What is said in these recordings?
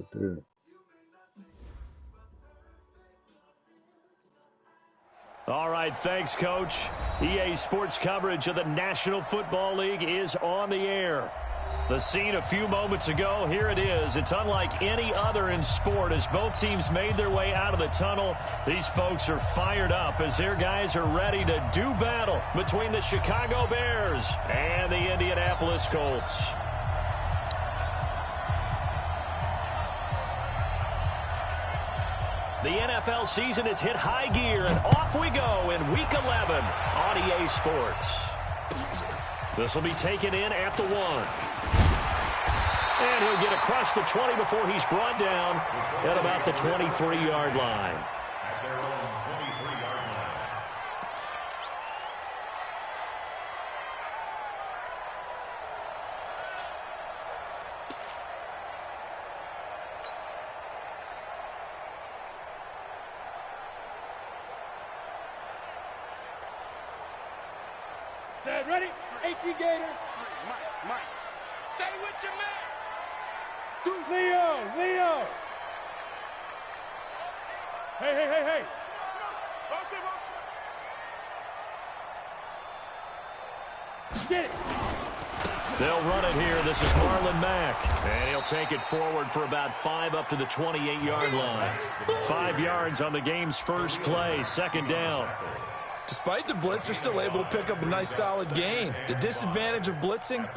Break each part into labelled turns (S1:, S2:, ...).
S1: right there.
S2: All right, thanks, Coach. EA Sports coverage of the National Football League is on the air. The scene a few moments ago, here it is. It's unlike any other in sport as both teams made their way out of the tunnel. These folks are fired up as their guys are ready to do battle between the Chicago Bears and the Indianapolis Colts. The NFL season has hit high gear, and off we go in Week 11 on EA Sports. This will be taken in at the 1. And he'll get across the 20 before he's brought down at about the 23-yard line.
S3: Set, ready? H.E. Gator. Mike. Stay with your man. Leo. Hey. Get it.
S2: They'll run it here. This is Marlon Mack. And he'll take it forward for about 5 up to the 28-yard line. 5 yards on the game's first play. Second down.
S4: Despite the blitz, they're still able to pick up a nice solid gain. The disadvantage of blitzing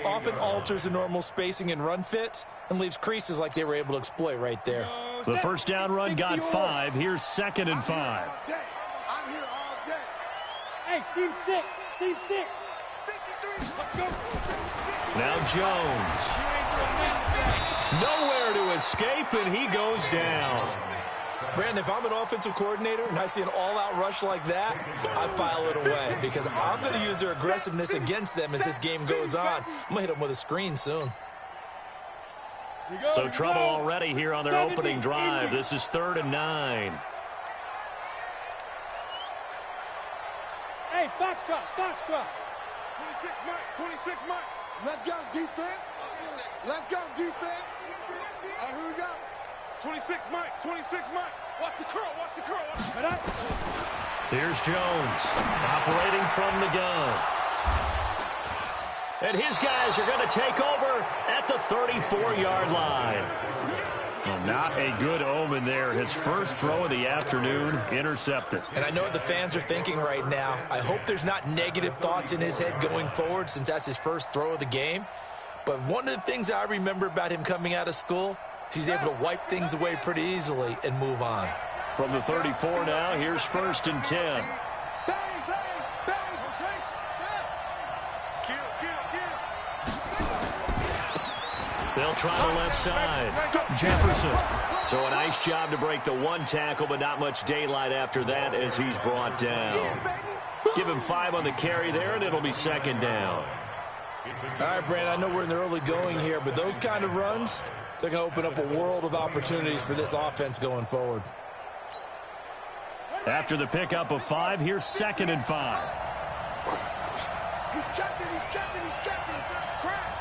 S4: often alters the normal spacing and run fits and leaves creases like they were able to exploit right there.
S2: The first down run got 5. Here's 2nd and 5.
S3: I'm here all day. Hey, Steve 6. Let's go.
S2: Now Jones. Nowhere to escape, and he goes down.
S4: Brandon, if I'm an offensive coordinator and I see an all-out rush like that, I file it away because I'm going to use their aggressiveness against them as this game goes on. I'm going to hit them with a screen soon.
S2: So trouble already here on their opening drive. This is 3rd and 9.
S3: Hey, Foxtrot.
S5: 26 Mike. Let's go, defense. Here we go. 26 Mike. Watch the curl.
S2: Here's Jones operating from the gun. And his guys are going to take over at the 34-yard line. Well, not a good omen there. His first throw of the afternoon intercepted.
S4: And I know what the fans are thinking right now. I hope there's not negative thoughts in his head going forward since that's his first throw of the game. But one of the things I remember about him coming out of school, he's able to wipe things away pretty easily and move on.
S2: From the 34 now, here's 1st and 10. They'll try the left side. Jefferson. So a nice job to break the 1 tackle, but not much daylight after that as he's brought down. Give him 5 on the carry there, and it'll be 2nd down.
S4: All right, Brandon, I know we're in the early going here, but those kind of runs, they're going to open up a world of opportunities for this offense going forward.
S2: After the pickup of 5, here's 2nd and 5.
S5: He's checking. Crash.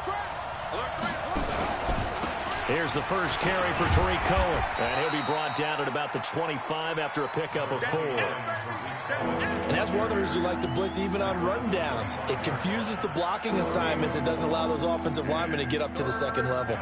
S2: Here's the first carry for Tariq Cohen. And he'll be brought down at about the 25 after a pickup of 4.
S4: And that's one of the reasons you like to blitz even on rundowns. It confuses the blocking assignments and doesn't allow those offensive linemen to get up to the second level.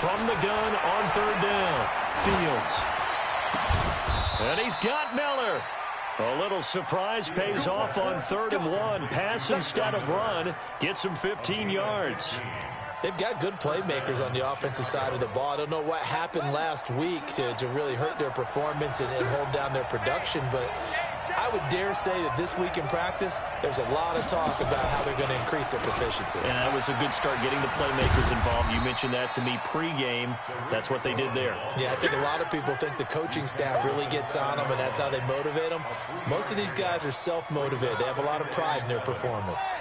S2: From the gun on 3rd down, Fields. And he's got Miller. A little surprise pays off on 3rd and 1. Pass instead of run. Gets him 15 yards.
S4: They've got good playmakers on the offensive side of the ball. I don't know what happened last week to really hurt their performance and hold down their production, but I would dare say that this week in practice, there's a lot of talk about how they're going to increase their proficiency.
S2: And that was a good start getting the playmakers involved. You mentioned that to me pregame. That's what they did there.
S4: Yeah, I think a lot of people think the coaching staff really gets on them, and that's how they motivate them. Most of these guys are self-motivated. They have a lot of pride in their performance.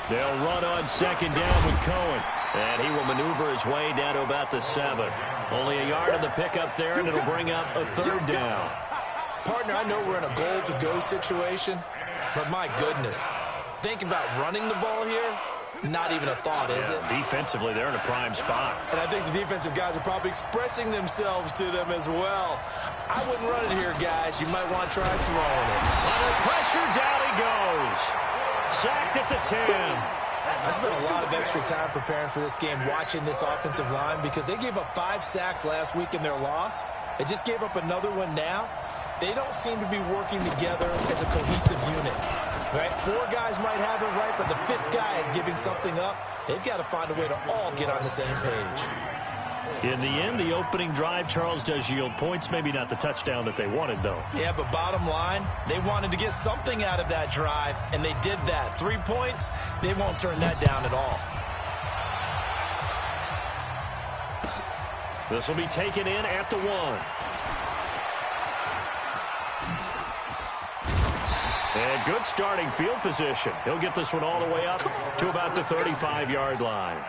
S2: They'll run on second down with Cohen. And he will maneuver his way down to about the 7. Only a yard on the pickup there, and it'll bring up a 3rd down.
S4: Partner, I know we're in a goal-to-go situation, but my goodness, think about running the ball here. Not even a thought, is it?
S2: Defensively, they're in a prime spot.
S4: And I think the defensive guys are probably expressing themselves to them as well. I wouldn't run it here, guys. You might want to try throwing it.
S2: Under pressure, down he goes. Sacked at the 10.
S4: I spent a lot of extra time preparing for this game, watching this offensive line, because they gave up 5 sacks last week in their loss. They just gave up another one now. They don't seem to be working together as a cohesive unit. Right? 4 guys might have it right, but the 5th guy is giving something up. They've got to find a way to all get on the same page.
S2: In the end, the opening drive, Charles, does yield points. Maybe not the touchdown that they wanted, though.
S4: Yeah, but bottom line, they wanted to get something out of that drive, and they did that. 3 points, they won't turn that down at all.
S2: This will be taken in at the 1. And good starting field position. He'll get this one all the way up to about the 35-yard line.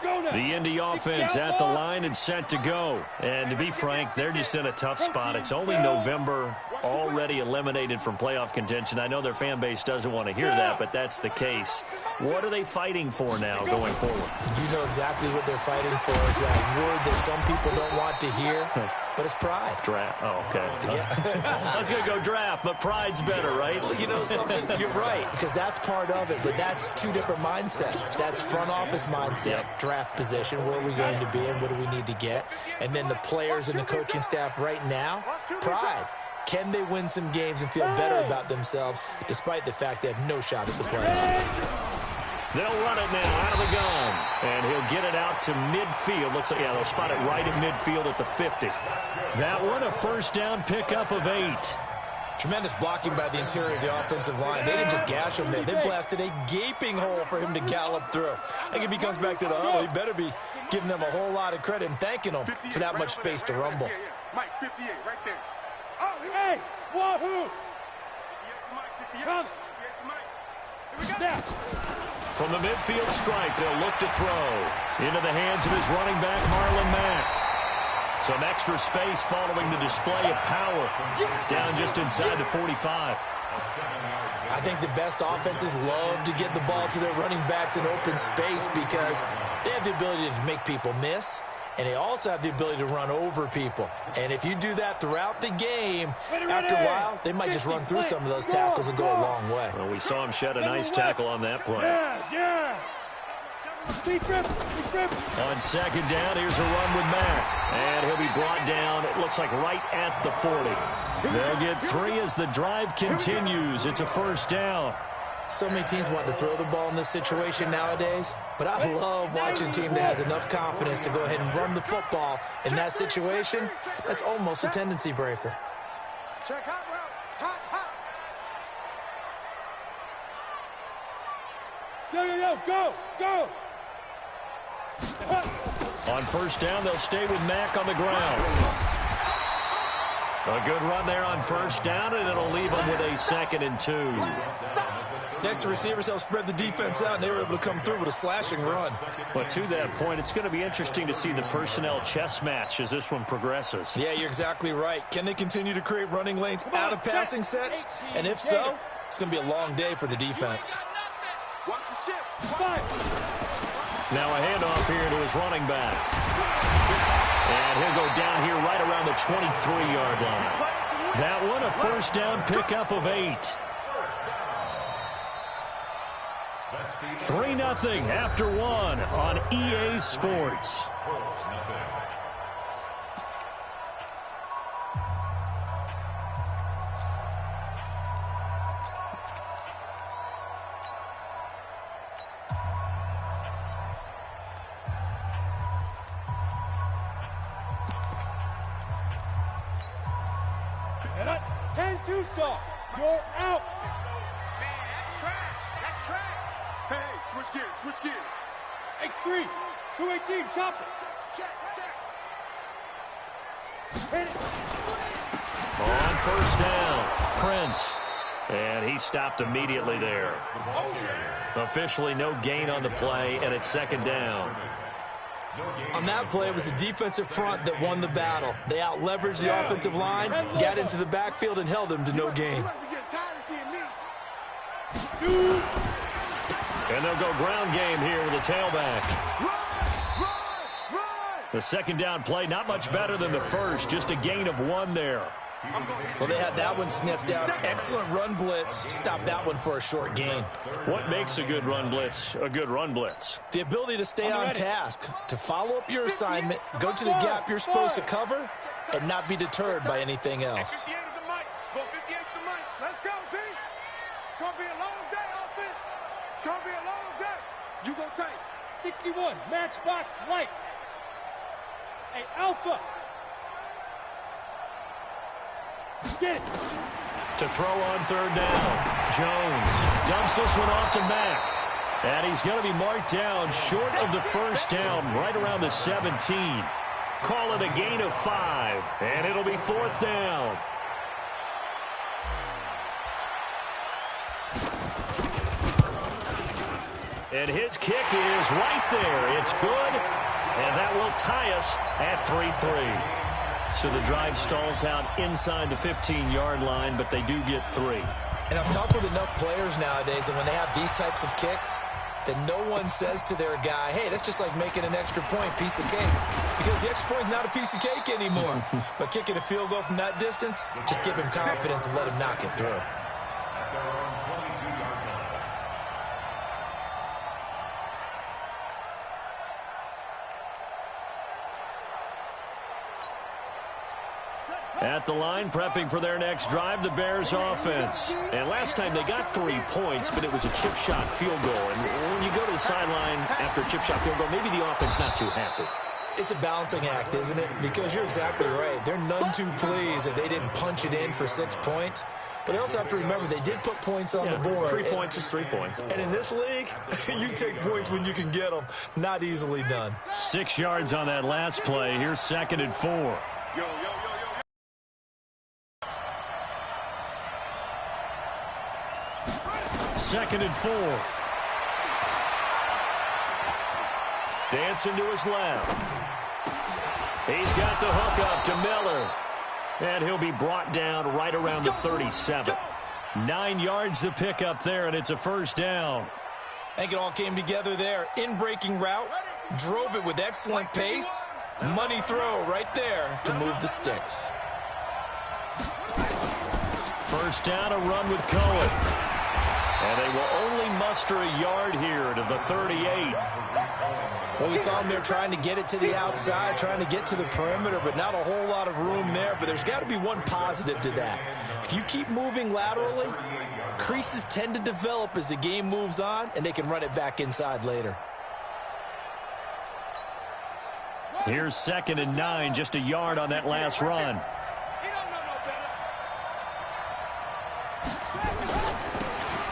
S2: The Indy offense at the line and set to go. And to be frank, they're just in a tough spot. It's only November, already eliminated from playoff contention. I know their fan base doesn't want to hear that, but that's the case. What are they fighting for now going forward?
S4: You know exactly what they're fighting for. Is that word that some people don't want to hear, but it's pride.
S2: Draft. Oh, okay.
S4: Yeah.
S2: I was going to go draft, but pride's better, right?
S4: Well, you know something? You're right, because that's part of it, but that's 2 different mindsets. That's front office mindset, draft position, where are we going to be and what do we need to get? And then the players and the coaching staff right now, pride. Can they win some games and feel better about themselves despite the fact they have no shot at the playoffs?
S2: They'll run it now out of the gun. And he'll get it out to midfield. Looks like, yeah, they'll spot it right at midfield at the 50. That one, a first down pickup of 8.
S4: Tremendous blocking by the interior of the offensive line. They didn't just gash him there. They blasted a gaping hole for him to gallop through. I think if he comes back to the huddle, he better be giving them a whole lot of credit and thanking them for that much space to rumble.
S5: Mike, 58, right there.
S3: Oh, hey, wahoo! Come.
S5: Here we go.
S3: Now.
S2: From the midfield stripe, they'll look to throw into the hands of his running back, Marlon Mack. Some extra space following the display of power down just inside the 45.
S4: I think the best offenses love to get the ball to their running backs in open space because they have the ability to make people miss, and they also have the ability to run over people. And if you do that throughout the game, after a while, they might just run through some of those tackles and go a long way.
S2: Well, we saw him shed a nice tackle on that play.
S3: Yeah.
S2: On second down, here's a run with Mack. And he'll be brought down, it looks like right at the 40. They'll get 3 as the drive continues. It's a first down.
S4: So many teams want to throw the ball in this situation nowadays, but I love watching a team that has enough confidence to go ahead and run the football in that situation. That's almost a tendency breaker.
S5: Check hot route. Hot.
S3: Go.
S2: On first down, they'll stay with Mack on the ground. A good run there on first down, and it'll leave them with a 2nd and 2.
S4: Next, the receivers help spread the defense out, and they were able to come through with a slashing run.
S2: But to that point, it's going to be interesting to see the personnel chess match as this one progresses.
S4: Yeah, you're exactly right. Can they continue to create running lanes out of passing sets? And if so, it's going to be a long day for the defense.
S5: Watch the shift.
S2: Now a handoff here to his running back. And he'll go down here right around the 23-yard line. That one, a first down pickup of 8. 3-0 after 1 on EA Sports.
S3: And 10-2 soft. You're out.
S5: Man, that's trash. That's trash. Hey, switch gears, switch gears.
S3: X3, 218, chop it.
S5: Check, check.
S3: Hit it.
S2: On first down, Prince. And he stopped immediately there. Officially no gain on the play, and it's second down.
S4: On that play, it was the defensive front that won the battle. They out-leveraged the offensive line, got into the backfield, and held them to no gain.
S2: And they'll go ground game here with a tailback. The second down play, not much better than the first, just a gain of 1 there.
S4: Well, they had that one sniffed out. Excellent run blitz. Stopped that one for a short gain.
S2: What makes a good run blitz a good run blitz?
S4: The ability to stay on task, to follow up your assignment, go to the gap you're supposed to cover, and not be deterred by anything else.
S5: 58 is the mic. Go 58 is the mic. Let's go, D. It's going to be a long day, offense. It's going to be a long day. You go tight.
S3: 61, matchbox lights. Hey, Alpha. Get it.
S2: To throw on third down, Jones dumps this one off to Mack. And he's going to be marked down short of the first down, right around the 17. Call it a gain of 5, and it'll be fourth down. And his kick is right there. It's good, and that will tie us at 3-3. So the drive stalls out inside the 15-yard line, but they do get 3.
S4: And I've talked with enough players nowadays, and when they have these types of kicks, that no one says to their guy, hey, that's just like making an extra point, piece of cake. Because the extra point is not a piece of cake anymore. But kicking a field goal from that distance, just give him confidence and let him knock it through.
S2: At the line, prepping for their next drive, the Bears offense. And last time they got 3 points, but it was a chip shot field goal. And when you go to the sideline after a chip shot field goal, maybe the offense not too happy.
S4: It's a balancing act, isn't it? Because you're exactly right. They're none too pleased that they didn't punch it in for 6 points. But they also have to remember they did put points on the board.
S2: 3 points is 3 points.
S4: And in this league, you take points when you can get them. Not easily done.
S2: 6 yards on that last play. Here's 2nd and 4.
S5: Yo, yo, yo.
S2: Second and 4. Dancing to his left. He's got the hook up to Miller. And he'll be brought down right around the 37. 9 yards to pick up there, and it's a first down.
S4: I think it all came together there. In-breaking route, drove it with excellent pace. Money throw right there to move the sticks.
S2: First down, a run with Colt. And they will only muster a yard here to the 38.
S4: Well, we saw them there trying to get it to the outside, trying to get to the perimeter, but not a whole lot of room there. But there's got to be one positive to that. If you keep moving laterally, creases tend to develop as the game moves on, and they can run it back inside later.
S2: Here's 2nd and 9, just a yard on that last run.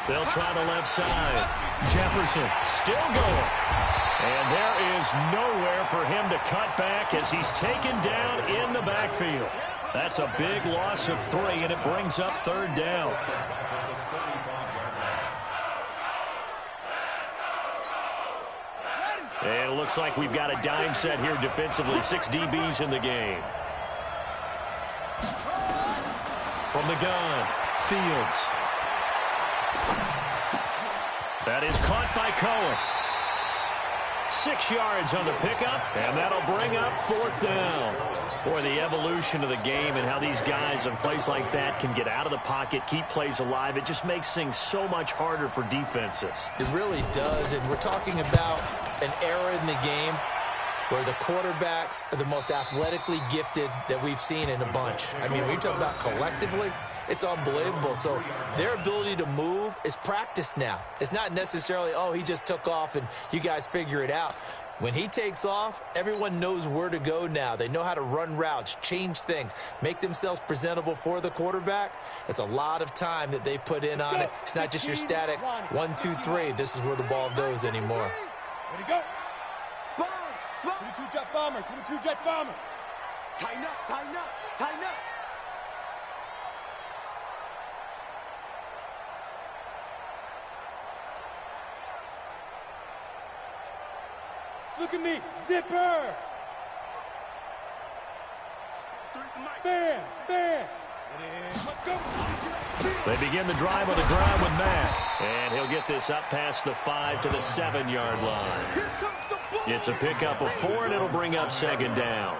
S2: They'll try the left side. Jefferson still going. And there is nowhere for him to cut back as he's taken down in the backfield. That's a big loss of 3, and it brings up 3rd down. And it looks like we've got a dime set here defensively. 6 DBs in the game. From the gun, Fields. That is caught by Cohen. 6 yards on the pickup, and that'll bring up 4th down. Boy, the evolution of the game and how these guys in plays like that can get out of the pocket, keep plays alive, it just makes things so much harder for defenses.
S4: It really does, and we're talking about an era in the game where the quarterbacks are the most athletically gifted that we've seen in a bunch. I mean, when you talk about collectively, it's unbelievable. So their ability to move is practiced now. It's not necessarily, oh, he just took off and you guys figure it out. When he takes off, everyone knows where to go now. They know how to run routes, change things, make themselves presentable for the quarterback. It's a lot of time that they put in on it. It's not just your static 1, 2, 3. This is where the ball goes anymore.
S3: Ready to go. Sponge. 22 jet bombers. 22 jet bombers. Tighten up. Tighten up. Tighten up. Look at me. Zipper. Bam. Bam. Let's go.
S2: They begin the drive on the ground with Mack. And he'll get this up past the 5 to the 7-yard line. It's a pickup of 4, and it'll bring up second down.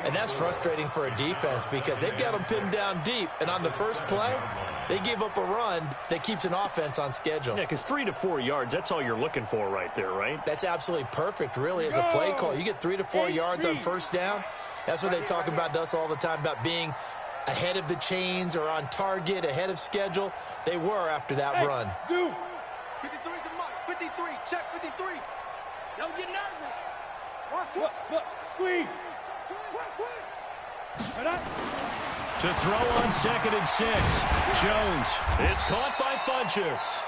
S4: And that's frustrating for a defense because they've got them pinned down deep. And on the first play, they give up a run that keeps an offense on schedule.
S2: Yeah, because 3 to 4 yards, that's all you're looking for right there, right?
S4: That's absolutely perfect, really, as a play call. You get 3 to 4 yards on first down. That's what they talk about to us all the time, about being ahead of the chains or on target, ahead of schedule. They were after that run.
S3: 53's the mark. 53. Check 53. Don't get nervous. Look. Squeeze.
S2: To throw on 2nd and 6. Jones. It's caught by Funchess.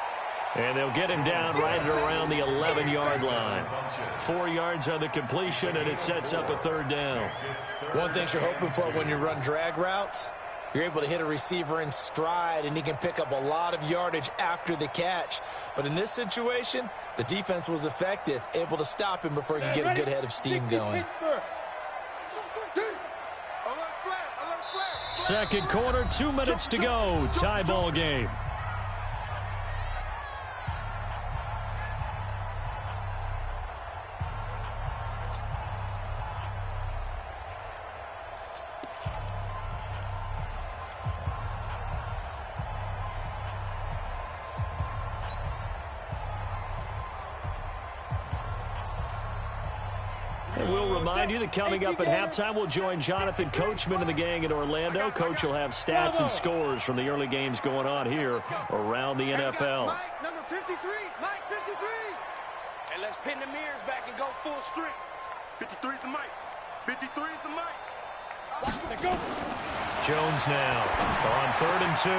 S2: And they'll get him down right at around the 11-yard line. 4 yards on the completion, and it sets up a third down.
S4: One thing you're hoping for when you run drag routes, you're able to hit a receiver in stride, and he can pick up a lot of yardage after the catch. But in this situation, the defense was effective, able to stop him before he could get a good head of steam going.
S2: Second quarter, 2 minutes to go. Tie ball game. And we'll remind you that coming up at halftime, we'll join Jonathan Coachman and the gang in Orlando. Coach will have stats and scores from the early games going on here around the NFL.
S5: Mike, number 53. Mike, 53.
S3: And let's pin the mirrors back and go full strength.
S5: 53 is the Mike. 53 is the Mike.
S3: Let's go.
S2: Jones now on 3rd and 2.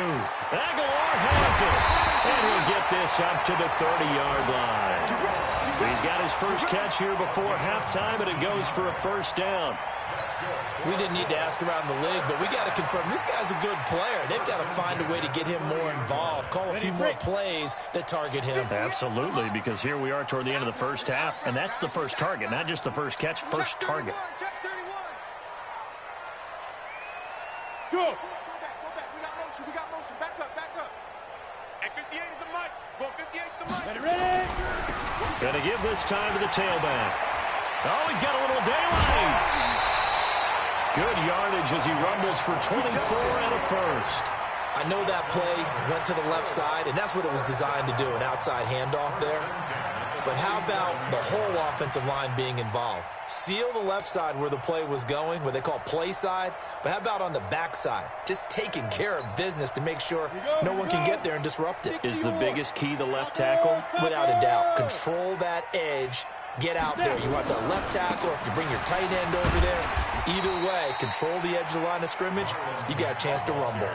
S2: Aguilar has it. And he'll get this up to the 30-yard line. He's got his first catch here before halftime, and it goes for a first down.
S4: We didn't need to ask around the league, but we got to confirm this guy's a good player. They've got to find a way to get him more involved, call a few more plays that target him.
S2: Absolutely, because here we are toward the end of the first half, and that's the first target, not just the first catch, first target.
S5: Check 31.
S3: Go.
S5: Go back. We got motion. Back up. And 58 is the Mike. Go 58 is the Mike.
S3: Ready.
S2: Gonna give this time to the tailback. Oh, he's got a little daylight. Good yardage as he rumbles for 24 and a first.
S4: I know that play went to the left side, and that's what it was designed to do, an outside handoff there. But how about the whole offensive line being involved? Seal the left side where the play was going, what they call play side. But how about on the back side? Just taking care of business to make sure no one can get there and disrupt it.
S2: Is the biggest key the left tackle?
S4: Without a doubt. Control that edge. Get out there. You want that left tackle, or if you bring your tight end over there, either way, control the edge of the line of scrimmage, you got a chance to rumble.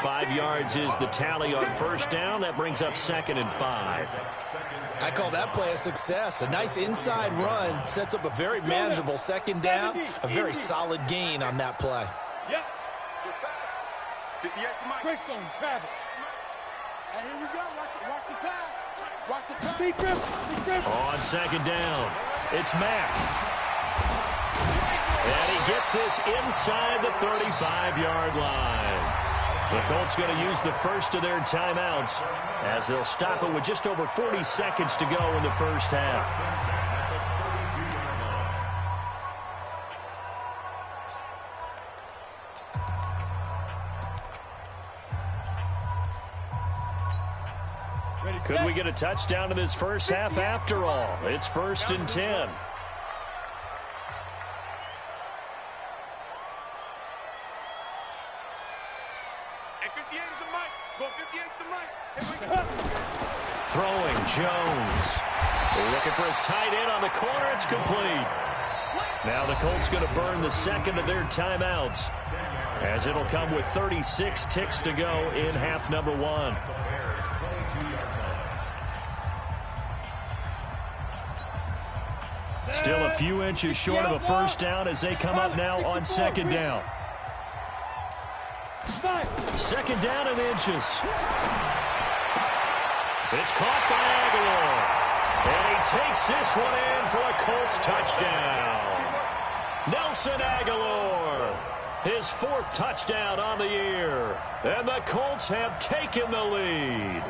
S2: 5 yards is the tally on first down. That brings up 2nd and 5.
S4: I call that play a success. A nice inside run sets up a very manageable second down, a very solid gain on that play.
S3: Yep.
S5: 58 to Mike.
S3: Greystone, travel.
S5: And here we go. Watch the pass. Watch the pass.
S3: Big grip.
S2: On second down, it's Mack. And he gets this inside the 35-yard line. The Colts going to use the first of their timeouts as they'll stop it with just over 40 seconds to go in the first half. Could we get a touchdown in this first half after all? It's 1st and 10.
S5: And 58 is the Mike. Go 58
S2: Throwing Jones. Looking for his tight end on the corner. It's complete. Now the Colts going to burn the second of their timeouts, as it'll come with 36 ticks to go in half number one. Still a few inches short of a first down as they come up now on second down. Second down in inches. It's caught by Aguilar. And he takes this one in for a Colts touchdown. Nelson Aguilar, his fourth touchdown on the year. And the Colts have taken the lead.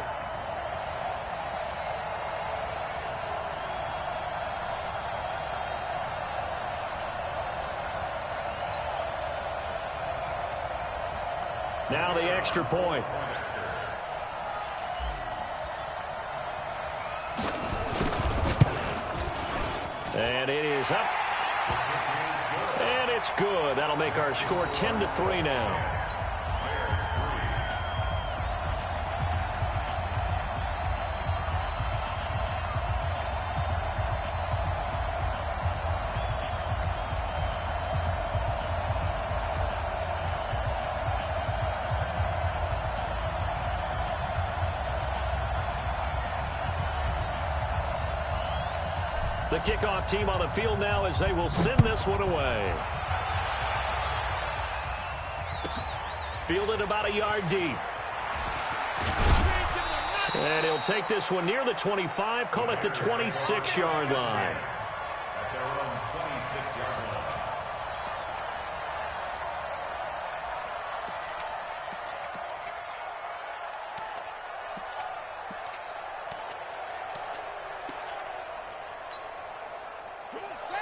S2: Now the extra point. And it is up. And it's good. That'll make our score 10-3 now. The kickoff team on the field now as they will send this one away. Fielded about a yard deep. And he'll take this one near the 25, call it the 26-yard line.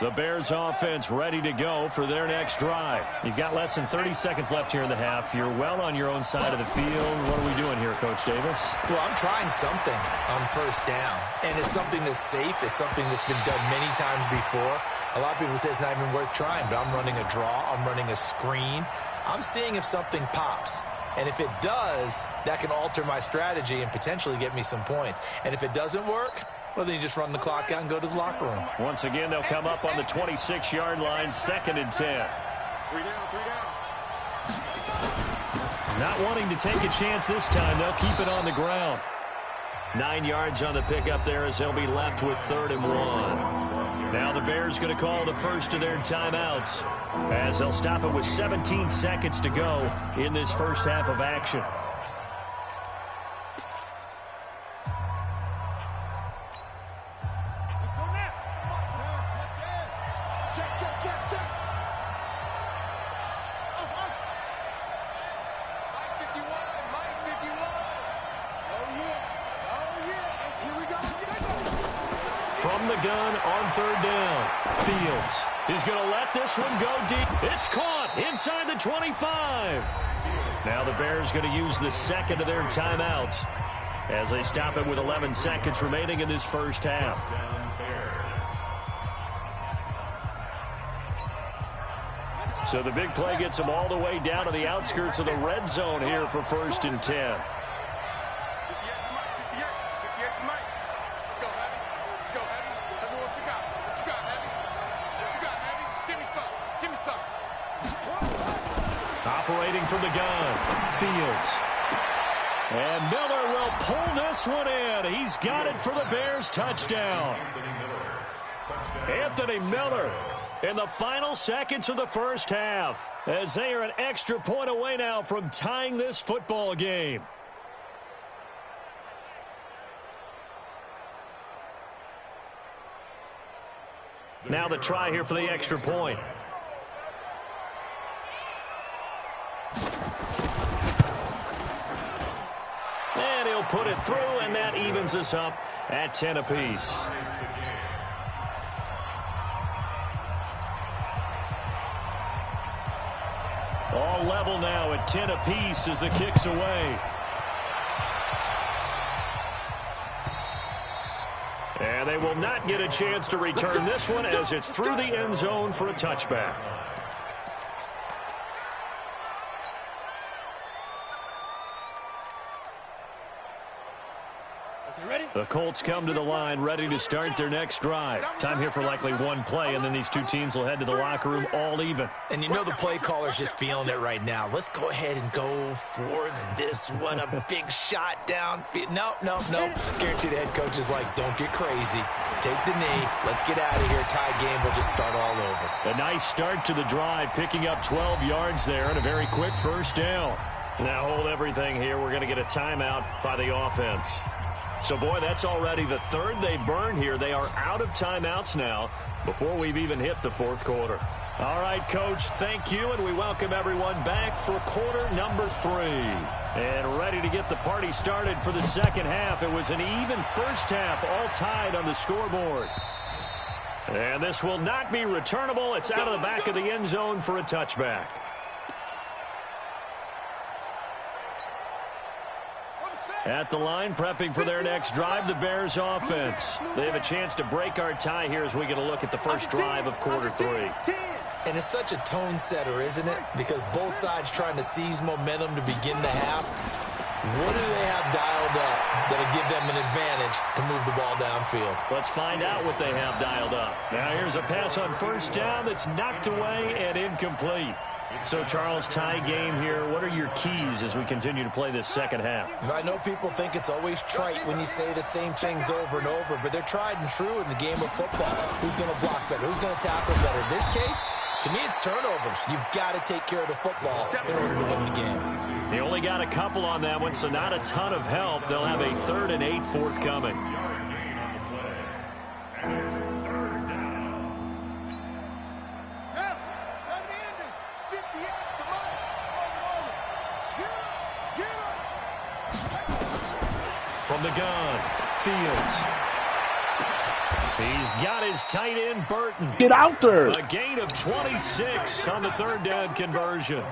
S2: The Bears offense ready to go for their next drive. You've got less than 30 seconds left here in the half. You're well on your own side of the field. What are we doing here, Coach Davis?
S4: Well, I'm trying something on first down, and it's something that's safe. It's something that's been done many times before. A lot of people say it's not even worth trying, but I'm running a draw. I'm running a screen. I'm seeing if something pops. And if it does, that can alter my strategy and potentially get me some points. And if it doesn't work, well, then you just run the clock out and go to the locker room.
S2: Once again, they'll come up on the 26-yard line, 2nd and 10.
S5: 3 down, 3 down.
S2: Not wanting to take a chance this time, they'll keep it on the ground. 9 yards on the pickup there as they'll be left with 3rd and 1. Now the Bears going to call the first of their timeouts as they'll stop it with 17 seconds to go in this first half of action. From the gun on 3rd down, Fields is going to let this one go deep. It's caught inside the 25. Now the Bears going to use the second of their timeouts as they stop it with 11 seconds remaining in this first half. So the big play gets them all the way down to the outskirts of the red zone here for 1st and 10. Operating from the gun, Fields. And Miller will pull this one in. He's got it for the Bears touchdown. Anthony Miller in the final seconds of the first half as they are an extra point away now from tying this football game. Now the try here for the extra point. And he'll put it through, and that evens us up at 10 apiece. All level now at 10 apiece as the kick's away. And they will not get a chance to return this one as it's through the end zone for a touchback. The Colts come to the line ready to start their next drive. Time here for likely one play, and then these two teams will head to the locker room all even.
S4: And you know the play caller's just feeling it right now. Let's go ahead and go for this one. A big shot downfield. No. Guarantee the head coach is like, don't get crazy. Take the knee. Let's get out of here. Tie game will just start all over.
S2: A nice start to the drive, picking up 12 yards there and a very quick first down. Now hold everything here. We're going to get a timeout by the offense. So, boy, that's already the third they burned here. They are out of timeouts now before we've even hit the fourth quarter. All right, Coach, thank you, and we welcome everyone back for quarter number 3. And ready to get the party started for the second half. It was an even first half, all tied on the scoreboard. And this will not be returnable. It's out of the back of the end zone for a touchback. At the line, prepping for their next drive, the Bears offense. They have a chance to break our tie here as we get a look at the first drive of quarter 3.
S4: And it's such a tone setter, isn't it? Because both sides trying to seize momentum to begin the half. What do they have dialed up that'll give them an advantage to move the ball downfield?
S2: Let's find out what they have dialed up. Now here's a pass on first down that's knocked away and incomplete. So, Charles, tie game here. What are your keys as we continue to play this second half?
S4: I know people think it's always trite when you say the same things over and over, but they're tried and true in the game of football. Who's going to block better? Who's going to tackle better? In this case, to me, it's turnovers. You've got to take care of the football in order to win the game.
S2: They only got a couple on that one, so not a ton of help. They'll have a 3rd and 8 forthcoming. From the gun, Fields. He's got his tight end, Burton.
S1: Get out there.
S2: A gain of 26 on the 3rd down conversion.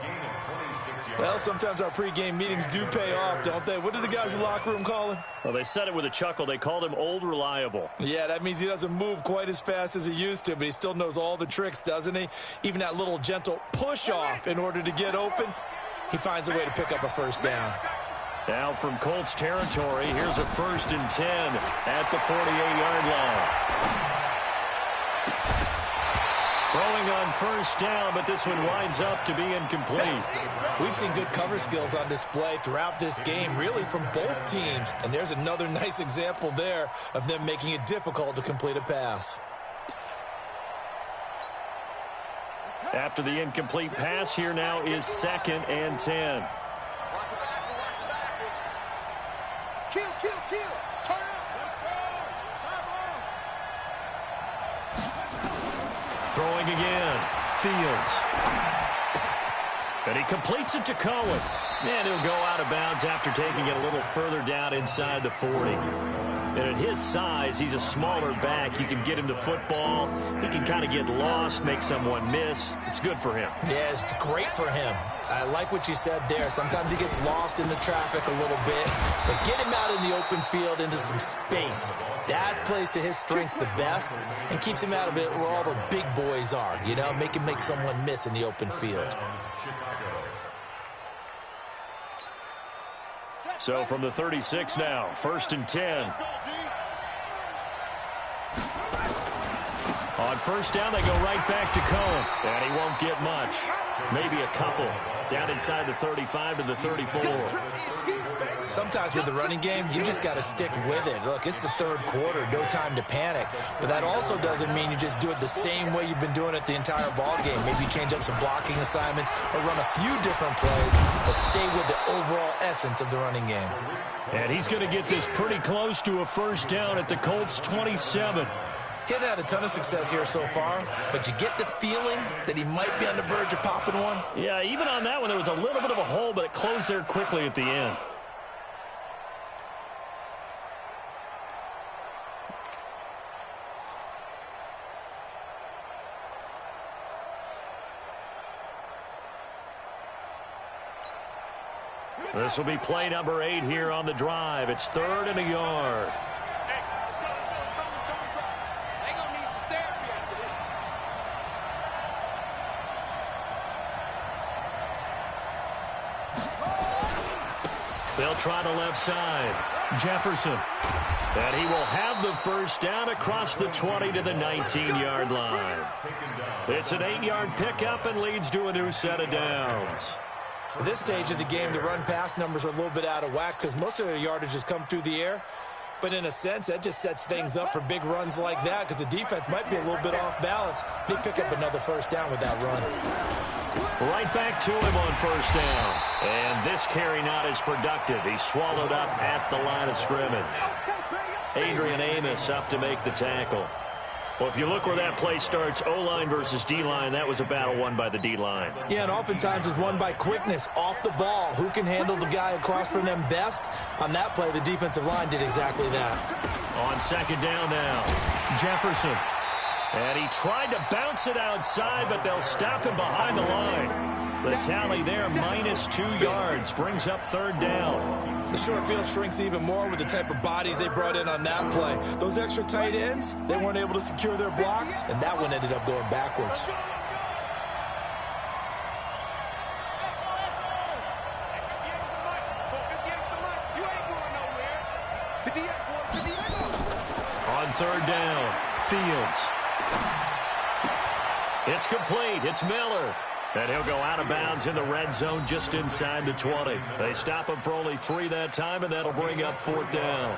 S4: Well, sometimes our pregame meetings do pay off, don't they? What did the guys in the locker room call him?
S2: Well, they said it with a chuckle. They called him Old Reliable.
S4: Yeah, that means he doesn't move quite as fast as he used to, but he still knows all the tricks, doesn't he? Even that little gentle push-off in order to get open, he finds a way to pick up a first down.
S2: Now from Colts territory, here's a 1st and 10 at the 48-yard line. Throwing on first down, but this one winds up to be incomplete.
S4: We've seen good cover skills on display throughout this game, really from both teams. And there's another nice example there of them making it difficult to complete a pass.
S2: After the incomplete pass, here now is 2nd and 10.
S5: Kill. Turn up.
S2: Throwing again. Fields. And he completes it to Cohen. And he'll go out of bounds after taking it a little further down inside the 40. And at his size, he's a smaller back. You can get him to football. He can kind of get lost, make someone miss. It's good for him.
S4: Yeah, it's great for him. I like what you said there. Sometimes he gets lost in the traffic a little bit. But get him out in the open field into some space. That plays to his strengths the best and keeps him out of it where all the big boys are. You know, make him make someone miss in the open field.
S2: So from the 36 now, 1st and 10. On first down, they go right back to Cohen. And he won't get much. Maybe a couple. Down inside the 35 to the 34.
S4: Sometimes with the running game, you just got to stick with it. Look, it's the 3rd quarter, no time to panic. But that also doesn't mean you just do it the same way you've been doing it the entire ball game. Maybe change up some blocking assignments or run a few different plays, but stay with the overall essence of the running game.
S2: And he's going to get this pretty close to a first down at the Colts 27.
S4: He hasn't had a ton of success here so far, but you get the feeling that he might be on the verge of popping one.
S2: Yeah, even on that one, there was a little bit of a hole, but it closed there quickly at the end. This will be play number 8 here on the drive. It's 3rd and a yard. They'll try the left side. Jefferson. And he will have the first down across the 20 to the 19-yard line. It's an 8-yard pickup and leads to a new set of downs.
S4: At this stage of the game, the run-pass numbers are a little bit out of whack because most of their yardage has come through the air. But in a sense, that just sets things up for big runs like that because the defense might be a little bit off balance. They pick up another first down with that run.
S2: Right back to him on first down. And this carry not as productive. He's swallowed up at the line of scrimmage. Adrian Amos up to make the tackle. Well, if you look where that play starts, O-line versus D-line, that was a battle won by the D-line.
S4: Yeah, and oftentimes it's won by quickness off the ball. Who can handle the guy across from them best? On that play, the defensive line did exactly that.
S2: On second down now, Jefferson. And he tried to bounce it outside, but they'll stop him behind the line. The tally there, -2 yards, brings up third down.
S4: The short field shrinks even more with the type of bodies they brought in on that play. Those extra tight ends, they weren't able to secure their blocks, and that one ended up going backwards.
S2: On third down, Fields. It's complete. It's Miller. And he'll go out of bounds in the red zone just inside the 20. They stop him for only 3 that time, and that'll bring up fourth down.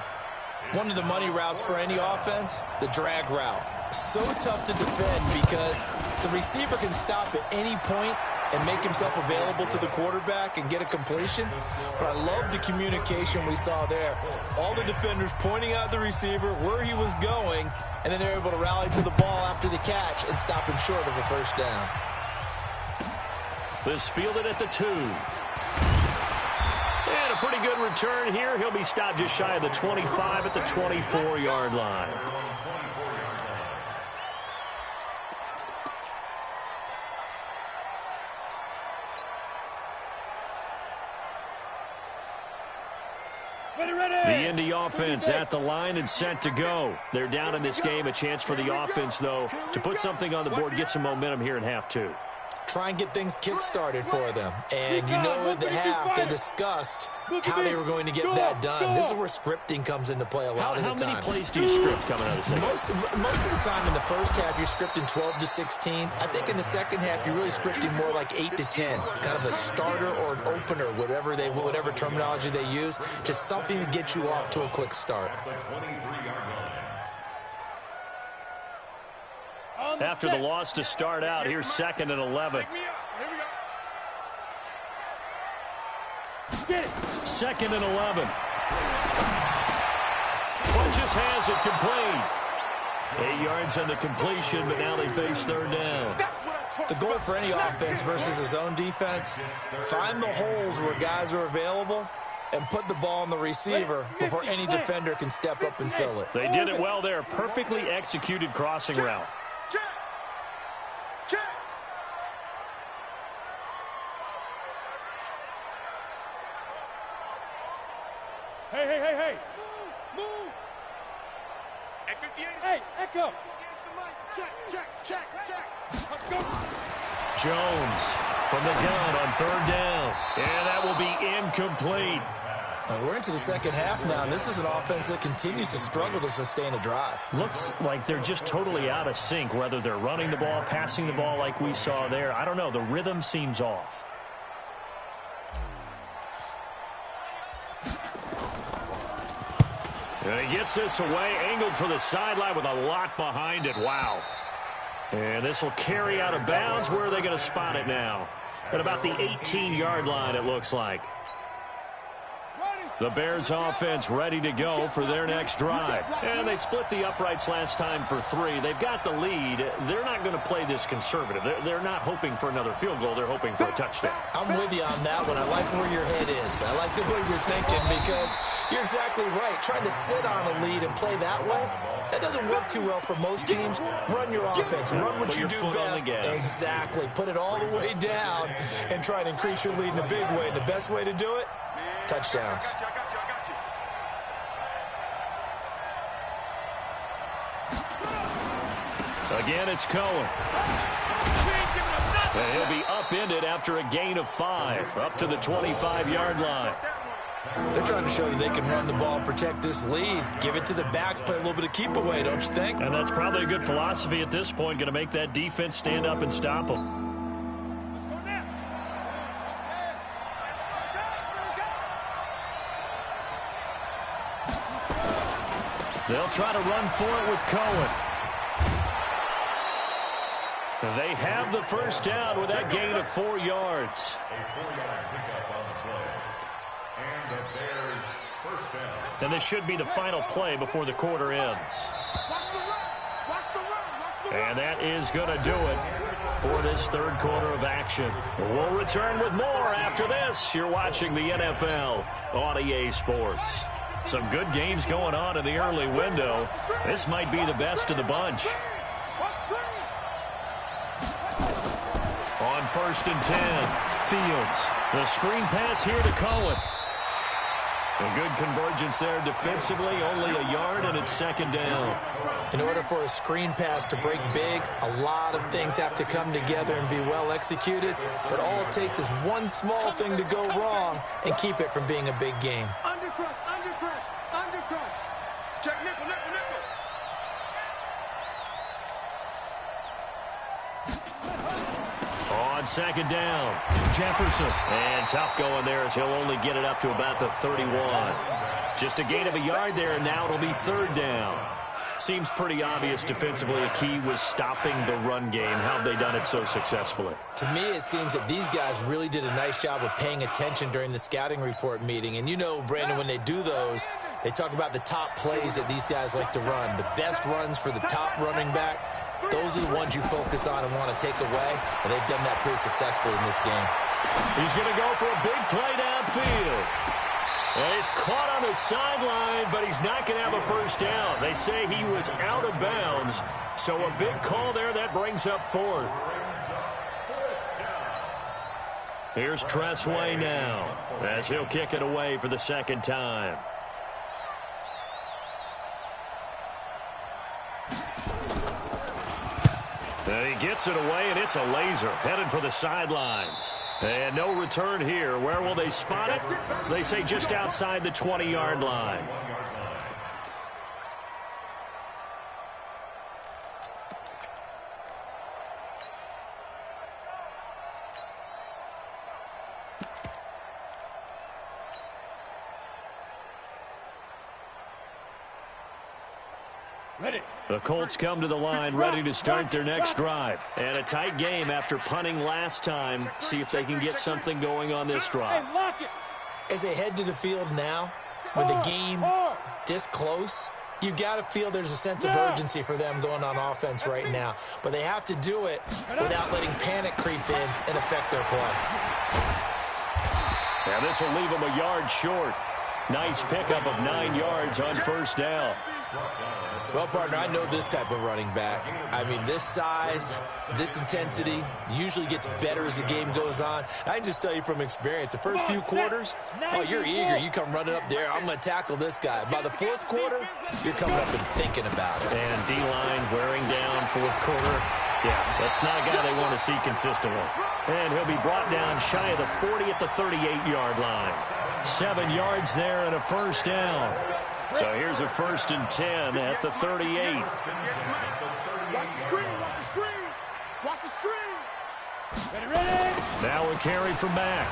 S4: One of the money routes for any offense, the drag route. So tough to defend because the receiver can stop at any point and make himself available to the quarterback and get a completion. But I love the communication we saw there. All the defenders pointing out the receiver, where he was going, and then they're able to rally to the ball after the catch and stop him short of a first down.
S2: This fielded at the 2. And a pretty good return here. He'll be stopped just shy of the 25 at the 24-yard line. The Indy offense at the line and set to go. They're down in this game. A chance for the offense, though, to put something on the board, get some momentum here in half 2.
S4: Try and get things kick-started for them. And you know at the half, they discussed how they were going to get that done. This is where scripting comes into play a lot of the time.
S2: How many plays do you script coming out of the second?
S4: Most of the time in the first half, you're scripting 12 to 16. I think in the second half, you're really scripting more like 8 to 10. Kind of a starter or an opener, whatever terminology they use. Just something to get you off to a quick start.
S2: After the loss to start out, here's 2nd and 11. 2nd and 11. Just has it complete. 8 yards on the completion, but now they face third down.
S4: The goal for any offense versus his own defense, find the holes where guys are available and put the ball on the receiver before any defender can step up and fill it.
S2: They did it well there. Perfectly executed crossing route.
S3: Hey. Move. Hey, Echo. Check. Let's go.
S2: Jones from the gun on third down. And that will be incomplete.
S4: We're into the second half now, and this is an offense that continues to struggle to sustain a drive.
S2: Looks like they're just totally out of sync, whether they're running the ball, passing the ball like we saw there. I don't know. The rhythm seems off. And he gets this away, angled for the sideline with a lot behind it. Wow. And this will carry out of bounds. Where are they going to spot it now? At about the 18-yard line, it looks like. The Bears offense ready to go for their next drive. And they split the uprights last time for 3. They've got the lead. They're not going to play this conservative. They're not hoping for another field goal. They're hoping for a touchdown.
S4: I'm with you on that one. I like where your head is. I like the way you're thinking because you're exactly right. Trying to sit on a lead and play that way, that doesn't work too well for most teams. Run your offense. Run what you do best. Exactly. Put it all the way down and try and increase your lead in a big way. And the best way to do it, touchdowns.
S5: I got you.
S2: Again, it's Cohen. And he'll be upended after a gain of 5, up to the 25-yard line.
S4: They're trying to show you they can run the ball and protect this lead. Give it to the backs, play a little bit of keep away, don't you think?
S2: And that's probably a good philosophy at this point, going to make that defense stand up and stop them. They'll try to run for it with Cohen. They have the first down with that gain of 4 yards.
S1: A 4-yard pickup on the play. And the Bears first down.
S2: And this should be the final play before the quarter ends. And that is going to do it for this third quarter of action. We'll return with more after this. You're watching the NFL on EA Sports. Some good games going on in the early window. This might be the best of the bunch. On 1st and 10, Fields. The screen pass here to Cohen. A good convergence there defensively, only a yard, and it's second down.
S4: In order for a screen pass to break big, a lot of things have to come together and be well executed, but all it takes is one small thing to go wrong and keep it from being a big game.
S3: Undercrush, undercrush, undercrush. Check nickel, nickel, nickel.
S2: On second down, Jefferson. And tough going there as he'll only get it up to about the 31. Just a gain of a yard there, and now it'll be third down. Seems pretty obvious defensively a key was stopping the run game. How have they done it so successfully?
S4: To me, it seems that these guys really did a nice job of paying attention during the scouting report meeting. And you know, Brandon, when they do those, they talk about the top plays that these guys like to run. The best runs for the top running back, those are the ones you focus on and want to take away. And they've done that pretty successfully in this game.
S2: He's going to go for a big play downfield. And he's caught on the sideline, but he's not going to have a first down. They say he was out of bounds, so a big call there that brings up fourth. Here's Tressway now as he'll kick it away for the second time. And he gets it away, and it's a laser headed for the sidelines. And no return here. Where will they spot it? They say just outside the 20-yard line.
S3: Ready.
S2: The Colts come to the line ready to start their next drive. And a tight game after punting last time. See if they can get something going on this drive.
S3: Hey, lock it.
S4: As they head to the field now, with the game this close, you've got to feel there's a sense of urgency for them going on offense right now. But they have to do it without letting panic creep in and affect their play.
S2: And this will leave them a yard short. Nice pickup of 9 yards on first down.
S4: Well, partner, I know this type of running back. I mean, this size, this intensity usually gets better as the game goes on. I can just tell you from experience, the first few quarters, oh, you're eager. You come running up there, I'm going to tackle this guy. By the fourth quarter, you're coming up and thinking about it.
S2: And D-line wearing down fourth quarter. Yeah, that's not a guy they want to see consistently. And he'll be brought down shy of the 40 at the 38-yard line. 7 yards there and a first down. So here's a 1st and 10 at the 38.
S3: Watch the screen, watch the screen. Watch the screen. Ready, ready.
S2: Now a carry from Mack.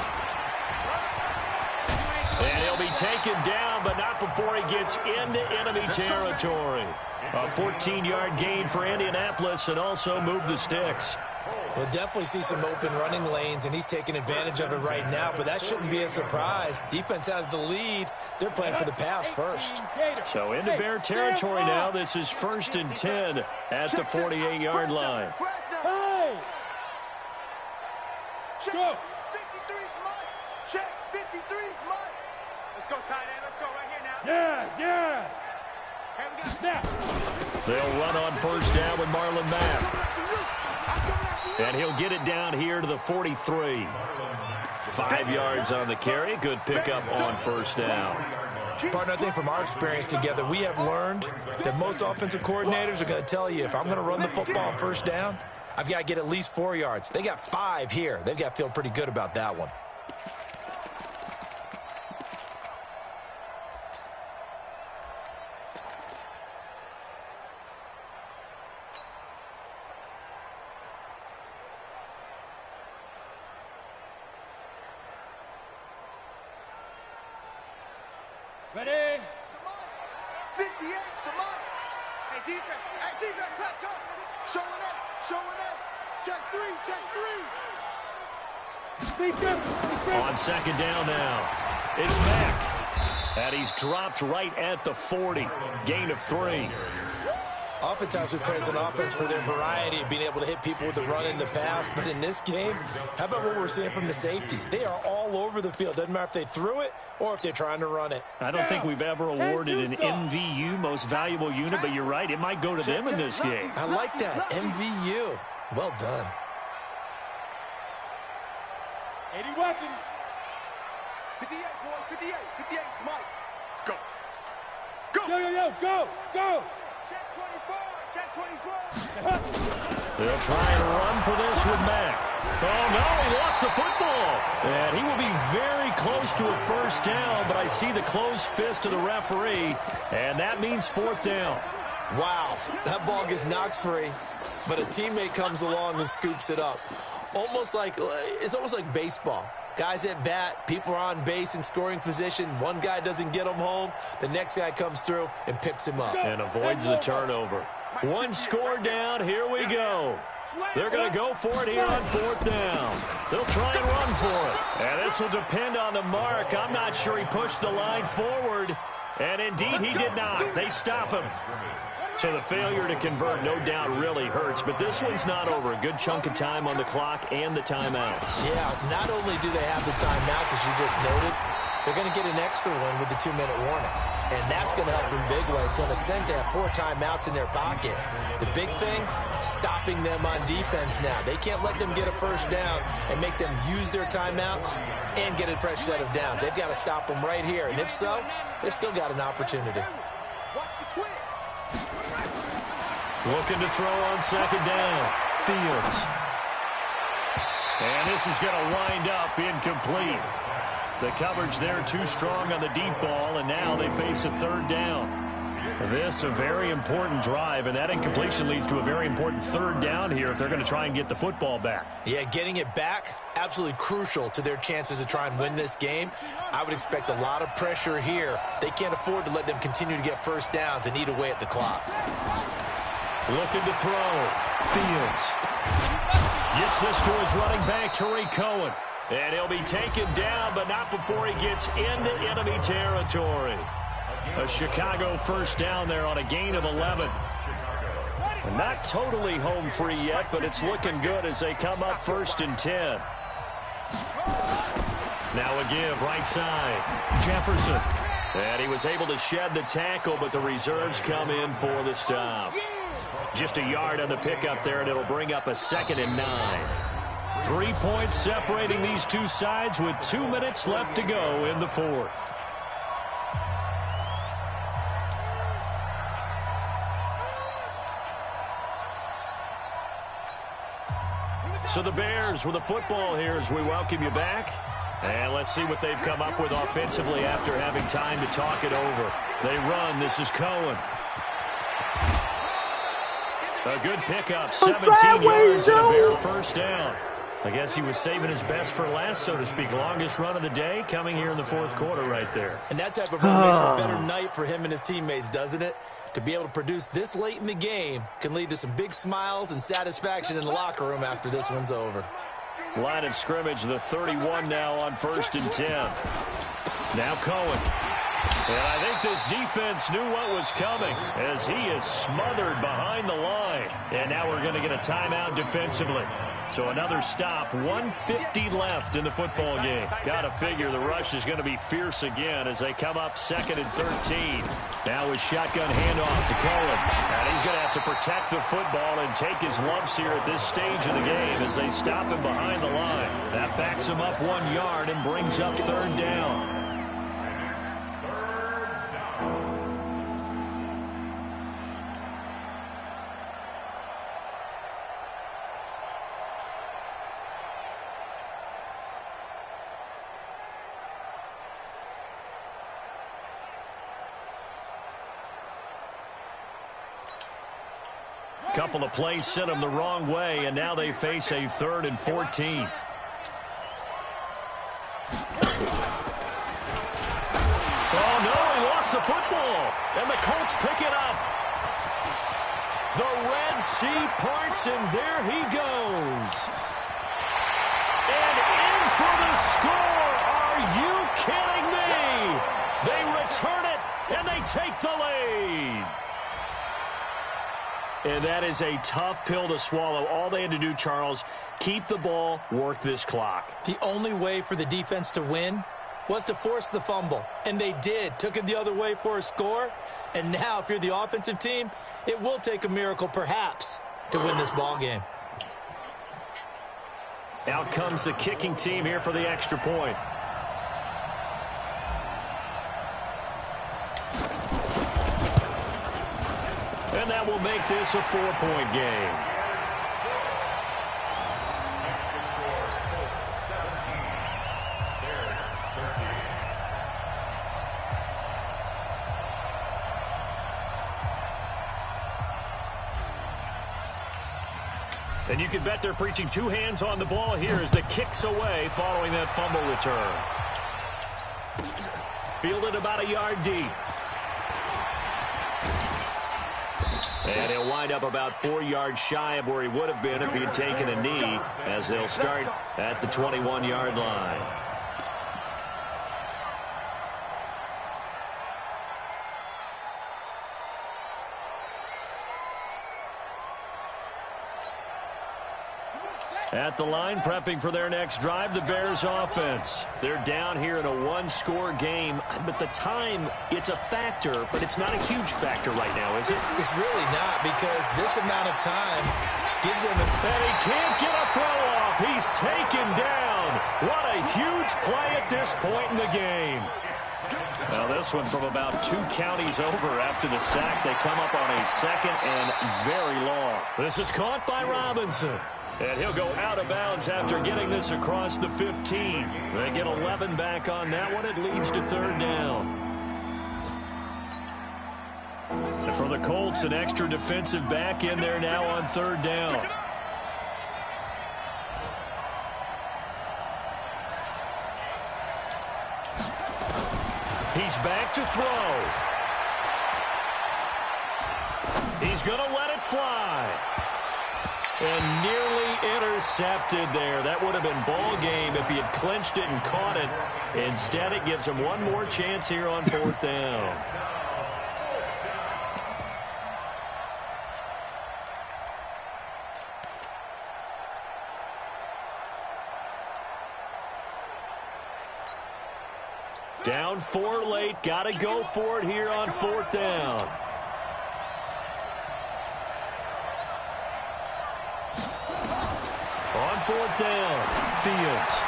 S2: And he'll be taken down, but not before he gets into enemy territory. A 14-yard gain for Indianapolis and also move the sticks.
S4: We'll definitely see some open running lanes, and he's taking advantage of it right now, but that shouldn't be a surprise. Defense has the lead. They're playing for the pass first.
S2: So into Bear territory now. This is 1st and 10 at the 48-yard line.
S3: Hey!
S5: Check.
S3: Go.
S5: 53's Mike. Check. 53's Mike.
S3: Let's go, tight end. Let's go right here now. Yes, yes.
S5: Hey, we got
S3: Snap.
S2: They'll run on first down with Marlon Mack. And he'll get it down here to the 43. 5 yards on the carry. Good pickup on first down.
S4: Partner, I think from our experience together, we have learned that most offensive coordinators are going to tell you, if I'm going to run the football on first down, I've got to get at least 4 yards. They got 5 here. They've got to feel pretty good about that one.
S3: Ready?
S5: 58, come on. Hey, defense, let's go. Showing up. Check three.
S2: On second down now. It's Mack. And he's dropped right at the 40. Gain of 3.
S4: Oftentimes we praise an offense for their variety of being able to hit people with the run in the pass. But in this game, how about what we're seeing from the safeties? They are all over the field. Doesn't matter if they threw it or if they're trying to run it.
S2: I don't think we've ever awarded an MVU, most valuable unit, but you're right. It might go to them in this game.
S4: I like that. MVU. Well done.
S3: 80 weapons.
S5: 58, boys, 58, Mike. Go. Go. Check 24.
S2: They'll try and run for this with Mack. Oh, no, he lost the football. And he will be very close to a first down, but I see the closed fist of the referee, and that means 4th down.
S4: Wow, that ball gets knocked free, but a teammate comes along and scoops it up. It's almost like baseball. Guys at bat, people are on base in scoring position. One guy doesn't get him home. The next guy comes through and picks him up.
S2: And avoids the turnover. One score down. Here we go. They're going to go for it here on 4th down. They'll try and run for it. And this will depend on the mark. I'm not sure he pushed the line forward. And indeed, he did not. They stop him. So the failure to convert, no doubt, really hurts. But this one's not over. A good chunk of time on the clock and the timeouts.
S4: Yeah, not only do they have the timeouts, as you just noted, they're going to get an extra one with the 2-minute warning. And that's going to help in big ways. So in a sense, they have 4 timeouts in their pocket. The big thing, stopping them on defense now. They can't let them get a first down and make them use their timeouts and get a fresh set of downs. They've got to stop them right here. And if so, they've still got an opportunity.
S2: Looking to throw on second down. Fields. And this is going to wind up incomplete. The coverage there too strong on the deep ball, and now they face a 3rd down. This a very important drive, and that incompletion leads to a very important 3rd down here if they're going to try and get the football back.
S4: Yeah, getting it back, absolutely crucial to their chances to try and win this game. I would expect a lot of pressure here. They can't afford to let them continue to get first downs and eat away at the clock.
S2: Looking to throw. Fields. Gets this to his running back, Tariq Cohen. And he'll be taken down, but not before he gets into enemy territory. A Chicago first down there on a gain of 11. And not totally home free yet, but it's looking good as they come up 1st and 10. Now a give, right side. Jefferson. And he was able to shed the tackle, but the reserves come in for the stop. Just a yard on the pickup there, and it'll bring up a 2nd and 9. 3 points separating these two sides with 2 minutes left to go in the 4th. So the Bears with a football here as we welcome you back. And let's see what they've come up with offensively after having time to talk it over. They run. This is Cohen. A good pickup, 17 yards and a Bear first down. I guess he was saving his best for last, so to speak. Longest run of the day coming here in the 4th quarter right there.
S4: And that type of run makes a better night for him and his teammates, doesn't it? To be able to produce this late in the game can lead to some big smiles and satisfaction in the locker room after this one's over.
S2: Line of scrimmage, the 31 now on 1st and 10. Now Cohen. And I think this defense knew what was coming as he is smothered behind the line. And now we're going to get a timeout defensively. So another stop, 1:50 left in the football game. Got to figure the rush is going to be fierce again as they come up 2nd and 13. Now with shotgun handoff to Cohen. And he's going to have to protect the football and take his lumps here at this stage of the game as they stop him behind the line. That backs him up 1 yard and brings up 3rd down. Couple of plays sent them the wrong way, and now they face a 3rd and 14. Oh, no, he and the Colts pick it up. The Red Sea parts, and there he goes. And in for the score. Are you kidding me? They return it, and they take the lead. And that is a tough pill to swallow. All they had to do, Charles, keep the ball, work this clock.
S4: The only way for the defense to win was to force the fumble. And they did. Took it the other way for a score. And now, if you're the offensive team, it will take a miracle, perhaps, to win this ball game.
S2: Out comes the kicking team here for the extra point. And that will make this a 4-point game.
S1: Extra score, Colts 17. Bears 13.
S2: And you can bet they're preaching two hands on the ball here as the kick's away following that fumble return. Fielded about a yard deep. And he'll wind up about 4 yards shy of where he would have been if he had taken a knee, as they'll start at the 21-yard line. At the line, prepping for their next drive, the Bears offense. They're down here in a one-score game, but the time, it's a factor, but it's not a huge factor right now, is it?
S4: It's really not, because this amount of time gives them a...
S2: And he can't get a throw off. He's taken down. What a huge play at this point in the game. Now this one from about 2 counties over after the sack. They come up on a second and very long. This is caught by Robinson. And he'll go out of bounds after getting this across the 15. They get 11 back on that one. It leads to 3rd down. And for the Colts, an extra defensive back in there now on 3rd down. He's back to throw. He's going to let it fly. And nearly intercepted there. That would have been ball game if he had clinched it and caught it. Instead, it gives him one more chance here on 4th down. Down 4 late. Got to go for it here on 4th down. On 4th down, Fields.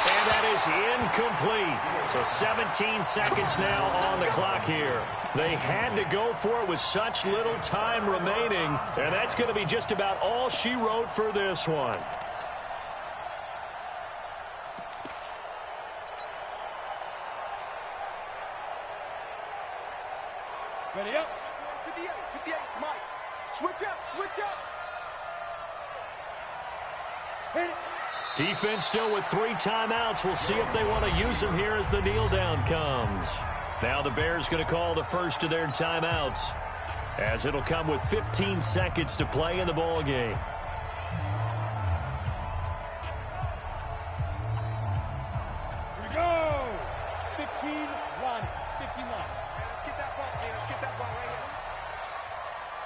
S2: And that is incomplete. So 17 seconds now on the clock here. They had to go for it with such little time remaining. And that's going to be just about all she wrote for this one.
S3: Ready up. 58, 58, Mike. Switch up, switch up.
S2: Defense still with 3 timeouts. We'll see if they want to use them here as the kneel down comes. Now the Bears going to call the first of their timeouts, as it'll come with 15 seconds to play in the ball game.
S3: Here we go. 15 line. 15 line. Let's get that ball here. Let's get that ball right here.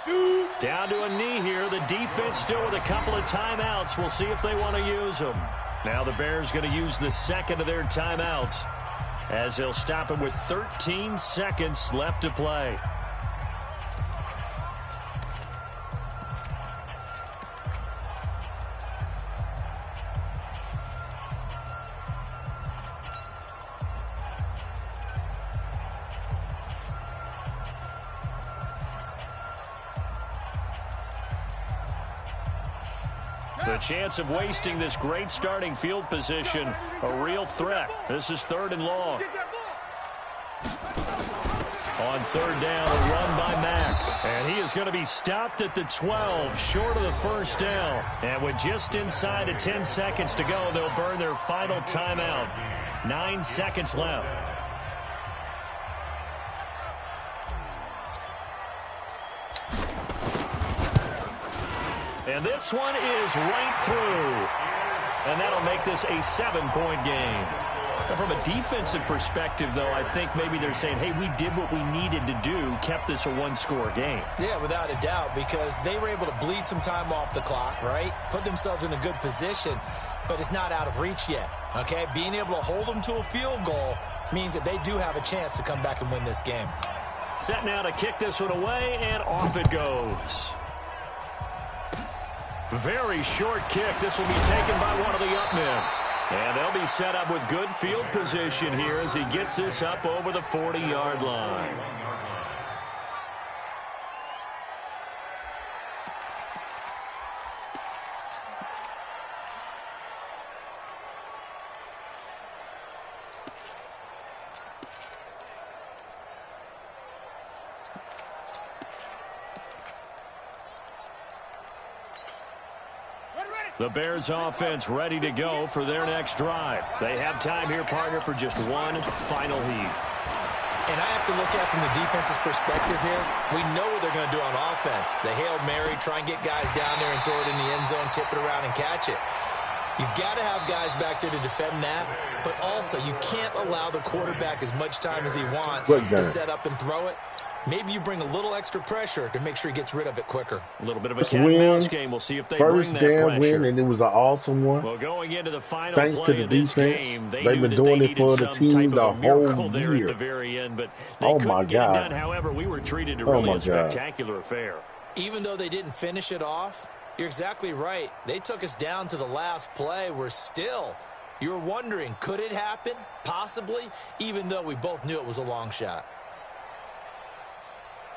S3: Shoot.
S2: Down to a knee here. The defense still with a couple of timeouts. We'll see if they want to use them. Now the Bears going to use the second of their timeouts, as they'll stop it with 13 seconds left to play. The chance of wasting this great starting field position, a real threat. This is 3rd and long. On 3rd down, a run by Mack. And he is going to be stopped at the 12, short of the 1st down. And with just inside of 10 seconds to go, they'll burn their final timeout. 9 seconds left. And this one is right through. And that'll make this a 7-point game. Now, from a defensive perspective, though, I think maybe they're saying, hey, we did what we needed to do, kept this a one-score game.
S4: Yeah, without a doubt, because they were able to bleed some time off the clock, right? Put themselves in a good position, but it's not out of reach yet, okay? Being able to hold them to a field goal means that they do have a chance to come back and win this game.
S2: Set now to kick this one away, and off it goes. Very short kick. This will be taken by one of the up men. And they'll be set up with good field position here as he gets this up over the 40-yard line. The Bears offense ready to go for their next drive. They have time here, partner, for just one final heave.
S4: And I have to look at it from the defense's perspective here. We know what they're going to do on offense. The Hail Mary, try and get guys down there and throw it in the end zone, tip it around and catch it. You've got to have guys back there to defend that, but also you can't allow the quarterback as much time as he wants to set up and throw it. Maybe you bring a little extra pressure to make sure he gets rid of it quicker.
S2: A little bit of a cat and mouse game. We'll see if they bring that pressure.
S6: First damn win, and it was an awesome one.
S2: Well, going into the final
S6: Thanks
S2: play
S6: to the
S2: of this
S6: defense.
S2: game,
S6: They've
S2: knew
S6: been
S2: that
S6: doing
S2: they
S6: it for
S2: needed
S6: the
S2: some
S6: team
S2: type
S6: the
S2: of a miracle
S6: whole
S2: there at
S6: year.
S2: the very end, but they couldn't get it done. However, we were treated to really a spectacular affair.
S4: Even though they didn't finish it off, you're exactly right. They took us down to the last play. We're still, you're wondering, could it happen? Possibly, even though we both knew it was a long shot.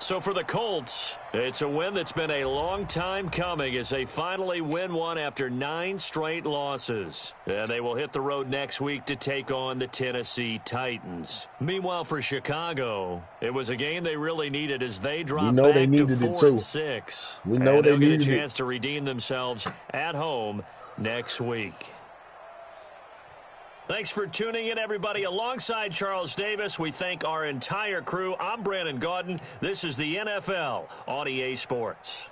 S2: So for the Colts, it's a win that's been a long time coming as they finally win one after 9 straight losses. And they will hit the road next week to take on the Tennessee Titans. Meanwhile, for Chicago, it was a game they really needed as they dropped back to 4-6.
S6: We know
S2: they'll get a chance to redeem themselves at home next week. Thanks for tuning in, everybody. Alongside Charles Davis, we thank our entire crew. I'm Brandon Gaudin. This is the NFL on EA Sports.